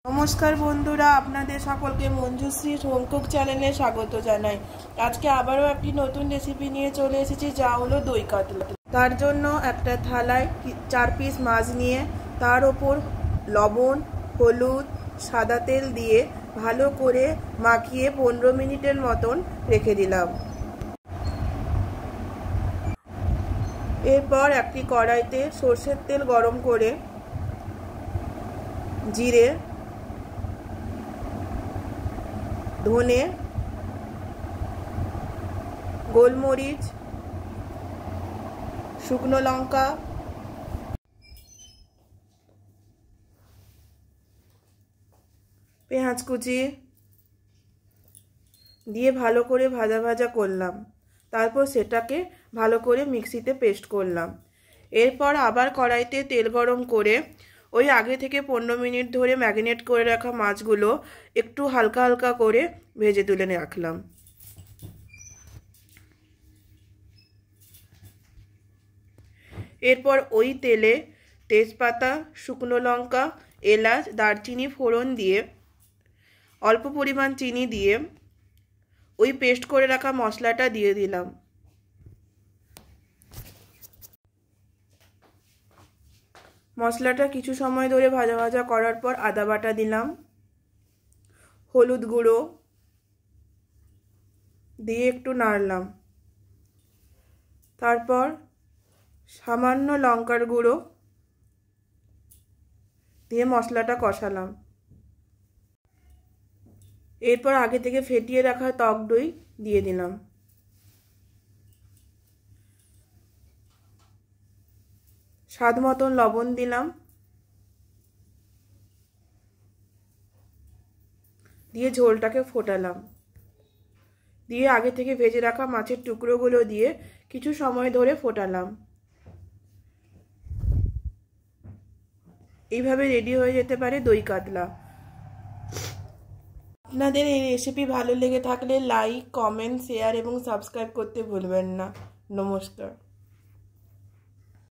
नमस्कार बंधुरा आपनादेर सकलके मंजुश्री होम कुक चैनेले स्वागत जानाई। आज के आबारो एकटी नतून रेसिपि निये चले एसेछि जा हलो दई कातला। तार जोन्नो एकटा थालाय 4 पिस माछ निये तार ओपर लवण हलुद सादा तेल दिए भालो करे माखिए 15 मिनिटेर मतन रेखे दिलाम। एरपर एकटी कड़ाईते सर्षेर तेल गरम करे जिरे धने गोलमरिच शुकनो लंका पेঁয়াজ कुचि दिए भालो करे भाजा भाजा करलाम। तारपर सेटाके भालो करे मिक्सिते पेस्ट करलाम। एरपर आबार कड़ाईते तेल गरम करे ওই আগে থেকে 15 মিনিট ধরে ম্যারিনেট করে রাখা মাছগুলো একটু হালকা হালকা করে ভেজে তুলে রাখলাম। এরপর ওই তেলে তেজপাতা শুকনো লঙ্কা এলাচ দারচিনি ফোড়ন দিয়ে অল্প পরিমাণ চিনি দিয়ে ওই পেস্ট করে রাখা মশলাটা দিয়ে দিলাম। মশলাটা কিছু সময় ধরে ভাজা ভাজা করার পর আদা বাটা দিলাম, হলুদ গুঁড়ো দিয়ে একটু নাড়লাম। তারপর সামান্য লঙ্কার গুঁড়ো দিয়ে মশলাটা কষালাম। এরপর আগে থেকে ফেটিয়ে রাখা টক দই দিয়ে দিলাম। স্বাদ মতন লবণ দিলাম, দিয়ে ঝোলটাকে ফোটালাম। দিয়ে আগে থেকে ভেজে রাখা মাছের টুকরোগুলো দিয়ে কিছু সময় ধরে ফোটালাম। এইভাবে রেডি হয়ে যেতে পারে দই কাতলা। আপনাদের এই রেসিপি ভালো লেগে থাকলে লাইক কমেন্ট শেয়ার এবং সাবস্ক্রাইব করতে ভুলবেন না। নমস্কার।